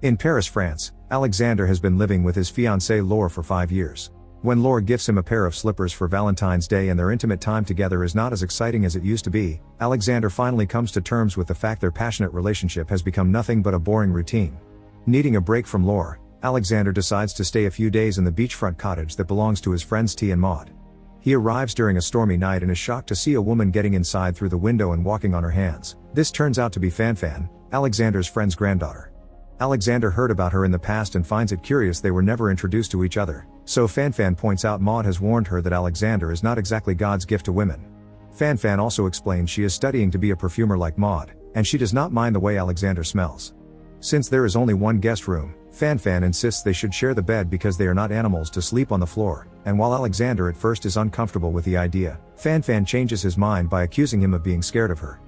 In Paris, France, Alexander has been living with his fiancée Laure for 5 years. When Laure gifts him a pair of slippers for Valentine's Day and their intimate time together is not as exciting as it used to be, Alexander finally comes to terms with the fact their passionate relationship has become nothing but a boring routine. Needing a break from Laure, Alexander decides to stay a few days in the beachfront cottage that belongs to his friends T and Maud. He arrives during a stormy night and is shocked to see a woman getting inside through the window and walking on her hands. This turns out to be Fanfan, Alexander's friend's granddaughter. Alexander heard about her in the past and finds it curious they were never introduced to each other, so Fanfan points out Maud has warned her that Alexander is not exactly God's gift to women. Fanfan also explains she is studying to be a perfumer like Maud, and she does not mind the way Alexander smells. Since there is only one guest room, Fanfan insists they should share the bed because they are not animals to sleep on the floor, and while Alexander at first is uncomfortable with the idea, Fanfan changes his mind by accusing him of being scared of her.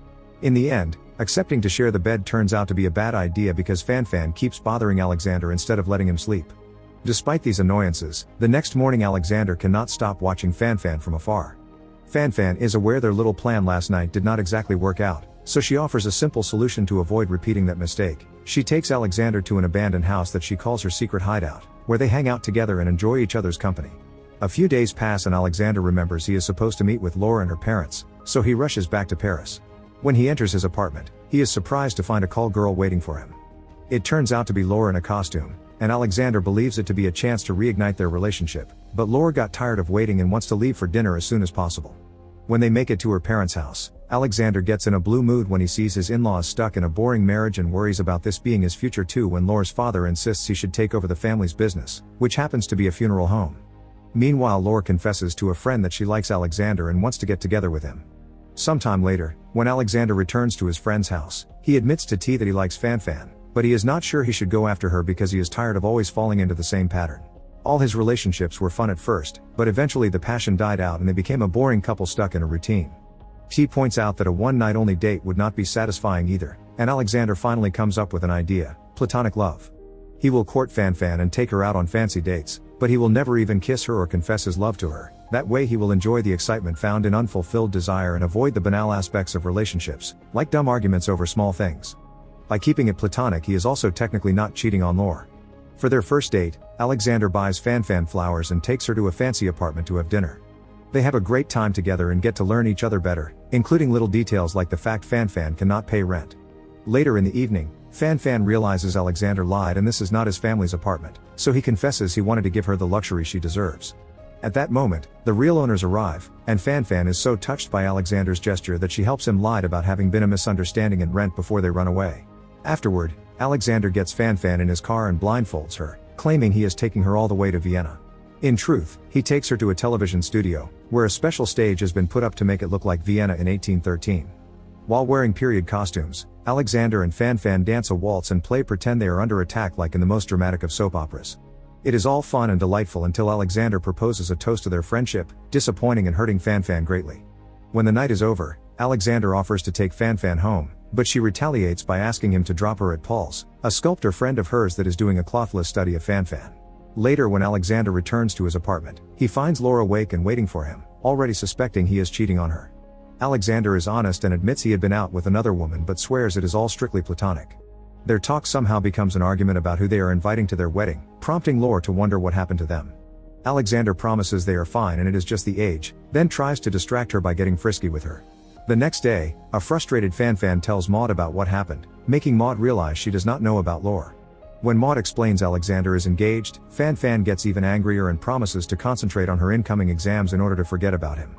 In the end, accepting to share the bed turns out to be a bad idea because Fanfan keeps bothering Alexander instead of letting him sleep. Despite these annoyances, the next morning Alexander cannot stop watching Fanfan from afar. Fanfan is aware their little plan last night did not exactly work out, so she offers a simple solution to avoid repeating that mistake. She takes Alexander to an abandoned house that she calls her secret hideout, where they hang out together and enjoy each other's company. A few days pass and Alexander remembers he is supposed to meet with Laure and her parents, so he rushes back to Paris. When he enters his apartment, he is surprised to find a call girl waiting for him. It turns out to be Laure in a costume, and Alexander believes it to be a chance to reignite their relationship, but Laure got tired of waiting and wants to leave for dinner as soon as possible. When they make it to her parents' house, Alexander gets in a blue mood when he sees his in-laws stuck in a boring marriage and worries about this being his future too when Laure's father insists he should take over the family's business, which happens to be a funeral home. Meanwhile, Laure confesses to a friend that she likes Alexander and wants to get together with him. Sometime later, when Alexander returns to his friend's house, he admits to T that he likes Fanfan, but he is not sure he should go after her because he is tired of always falling into the same pattern. All his relationships were fun at first, but eventually the passion died out and they became a boring couple stuck in a routine. T points out that a one-night-only date would not be satisfying either, and Alexander finally comes up with an idea: platonic love. He will court Fanfan and take her out on fancy dates, but he will never even kiss her or confess his love to her. That way he will enjoy the excitement found in unfulfilled desire and avoid the banal aspects of relationships, like dumb arguments over small things. By keeping it platonic, he is also technically not cheating on Laure. For their first date, Alexander buys Fanfan flowers and takes her to a fancy apartment to have dinner. They have a great time together and get to learn each other better, including little details like the fact Fanfan cannot pay rent. Later in the evening, Fanfan realizes Alexander lied and this is not his family's apartment, so he confesses he wanted to give her the luxury she deserves. At that moment, the real owners arrive, and Fanfan is so touched by Alexander's gesture that she helps him lie about having been a misunderstanding and rent before they run away. Afterward, Alexander gets Fanfan in his car and blindfolds her, claiming he is taking her all the way to Vienna. In truth, he takes her to a television studio, where a special stage has been put up to make it look like Vienna in 1813. While wearing period costumes, Alexander and Fanfan dance a waltz and play pretend they are under attack like in the most dramatic of soap operas. It is all fun and delightful until Alexander proposes a toast to their friendship, disappointing and hurting Fanfan greatly. When the night is over, Alexander offers to take Fanfan home, but she retaliates by asking him to drop her at Paul's, a sculptor friend of hers that is doing a clothless study of Fanfan. Later, when Alexander returns to his apartment, he finds Laure awake and waiting for him, already suspecting he is cheating on her. Alexander is honest and admits he had been out with another woman but swears it is all strictly platonic. Their talk somehow becomes an argument about who they are inviting to their wedding, prompting Laure to wonder what happened to them. Alexander promises they are fine and it is just the age, then tries to distract her by getting frisky with her. The next day, a frustrated Fanfan tells Maud about what happened, making Maud realize she does not know about Laure. When Maud explains Alexander is engaged, Fanfan gets even angrier and promises to concentrate on her incoming exams in order to forget about him.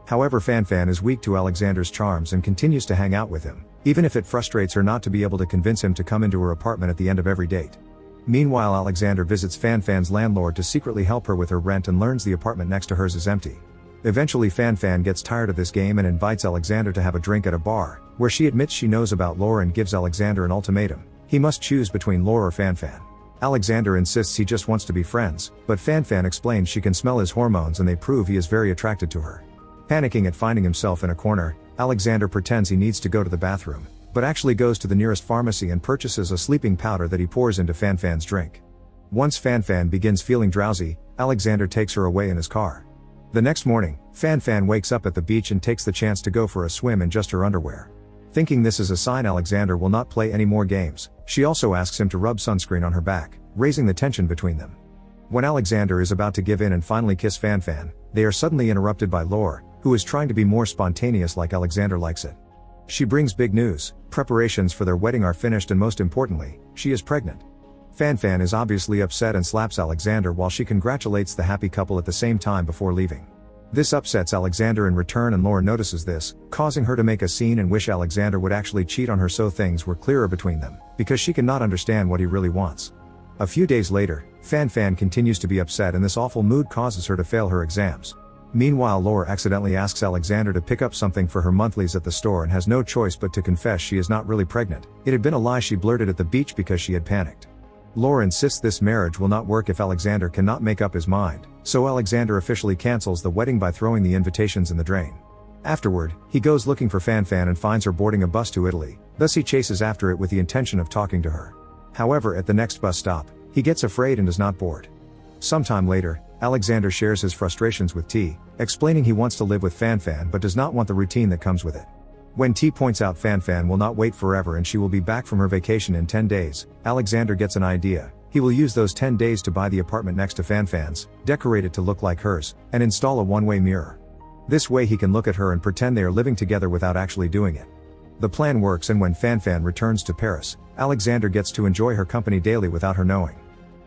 However, Fanfan is weak to Alexander's charms and continues to hang out with him, even if it frustrates her not to be able to convince him to come into her apartment at the end of every date. Meanwhile, Alexander visits Fanfan's landlord to secretly help her with her rent and learns the apartment next to hers is empty. Eventually, Fanfan gets tired of this game and invites Alexander to have a drink at a bar, where she admits she knows about Laure and gives Alexander an ultimatum. He must choose between Laure or Fanfan. Alexander insists he just wants to be friends, but Fanfan explains she can smell his hormones and they prove he is very attracted to her. Panicking at finding himself in a corner, Alexander pretends he needs to go to the bathroom, but actually goes to the nearest pharmacy and purchases a sleeping powder that he pours into Fanfan's drink. Once Fanfan begins feeling drowsy, Alexander takes her away in his car. The next morning, Fanfan wakes up at the beach and takes the chance to go for a swim in just her underwear. Thinking this is a sign Alexander will not play any more games, she also asks him to rub sunscreen on her back, raising the tension between them. When Alexander is about to give in and finally kiss Fan Fan, they are suddenly interrupted by Lore, who is trying to be more spontaneous like Alexander likes it. She brings big news: preparations for their wedding are finished and most importantly, she is pregnant. Fan Fan is obviously upset and slaps Alexander while she congratulates the happy couple at the same time before leaving. This upsets Alexander in return and Lore notices this, causing her to make a scene and wish Alexander would actually cheat on her so things were clearer between them, because she cannot understand what he really wants. A few days later, Fan Fan continues to be upset and this awful mood causes her to fail her exams. Meanwhile, Lore accidentally asks Alexander to pick up something for her monthlies at the store and has no choice but to confess she is not really pregnant. It had been a lie she blurted at the beach because she had panicked. Lore insists this marriage will not work if Alexander cannot make up his mind, so Alexander officially cancels the wedding by throwing the invitations in the drain. Afterward, he goes looking for Fan Fan and finds her boarding a bus to Italy, thus he chases after it with the intention of talking to her. However, at the next bus stop, he gets afraid and does not board. Sometime later, Alexander shares his frustrations with T, explaining he wants to live with Fan Fan but does not want the routine that comes with it. When T points out Fan Fan will not wait forever and she will be back from her vacation in 10 days, Alexander gets an idea. He will use those 10 days to buy the apartment next to Fan Fan's, decorate it to look like hers, and install a one-way mirror. This way he can look at her and pretend they are living together without actually doing it. The plan works, and when Fan Fan returns to Paris, Alexander gets to enjoy her company daily without her knowing.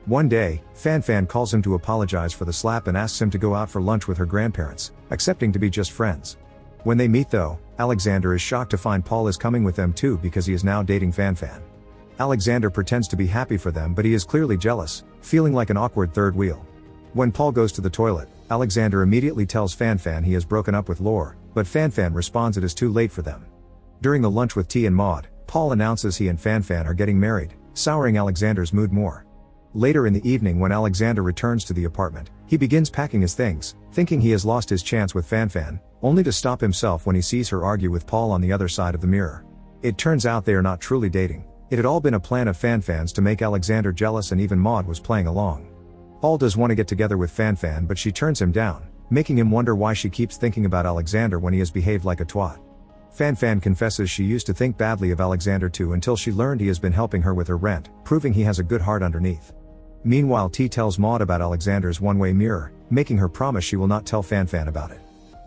One day, Fan Fan calls him to apologize for the slap and asks him to go out for lunch with her grandparents, accepting to be just friends. When they meet though, Alexander is shocked to find Paul is coming with them too because he is now dating Fan Fan. Alexander pretends to be happy for them but he is clearly jealous, feeling like an awkward third wheel. When Paul goes to the toilet, Alexander immediately tells Fan Fan he has broken up with Lore, but Fan Fan responds it is too late for them. During the lunch with T and Maud, Paul announces he and Fan Fan are getting married, souring Alexander's mood more. Later in the evening when Alexander returns to the apartment, he begins packing his things, thinking he has lost his chance with Fan Fan, only to stop himself when he sees her argue with Paul on the other side of the mirror. It turns out they are not truly dating. It had all been a plan of Fan Fan's to make Alexander jealous, and even Maud was playing along. Paul does want to get together with Fan Fan but she turns him down, making him wonder why she keeps thinking about Alexander when he has behaved like a twat. Fan Fan confesses she used to think badly of Alexander too until she learned he has been helping her with her rent, proving he has a good heart underneath. Meanwhile, T tells Maud about Alexander's one-way mirror, making her promise she will not tell Fan Fan about it.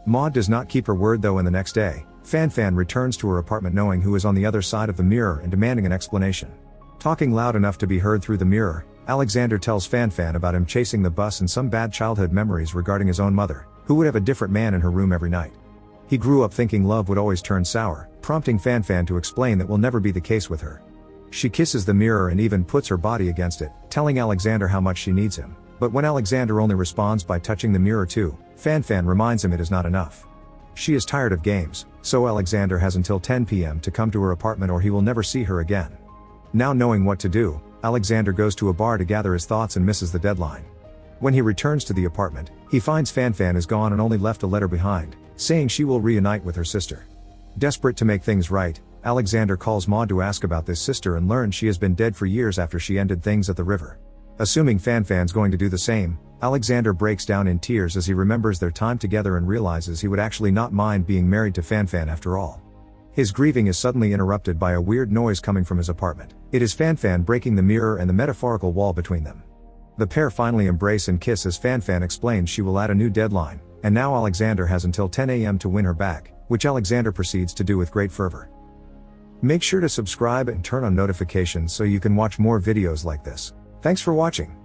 Maud does not keep her word though, and the next day, Fan Fan returns to her apartment knowing who is on the other side of the mirror and demanding an explanation. Talking loud enough to be heard through the mirror, Alexander tells Fan Fan about him chasing the bus and some bad childhood memories regarding his own mother, who would have a different man in her room every night. He grew up thinking love would always turn sour, prompting Fan Fan to explain that will never be the case with her. She kisses the mirror and even puts her body against it, telling Alexander how much she needs him. But when Alexander only responds by touching the mirror too, Fan Fan reminds him it is not enough. She is tired of games, so Alexander has until 10 p.m. to come to her apartment or he will never see her again. Now knowing what to do, Alexander goes to a bar to gather his thoughts and misses the deadline. When he returns to the apartment, he finds Fan Fan is gone and only left a letter behind, saying she will reunite with her sister. Desperate to make things right, Alexander calls Maud to ask about this sister and learns she has been dead for years after she ended things at the river. Assuming Fan Fan's going to do the same, Alexander breaks down in tears as he remembers their time together and realizes he would actually not mind being married to Fan Fan after all. His grieving is suddenly interrupted by a weird noise coming from his apartment. It is Fan Fan breaking the mirror and the metaphorical wall between them. The pair finally embrace and kiss as Fan Fan explains she will add a new deadline, and now Alexander has until 10 a.m. to win her back, which Alexander proceeds to do with great fervor. Make sure to subscribe and turn on notifications so you can watch more videos like this. Thanks for watching.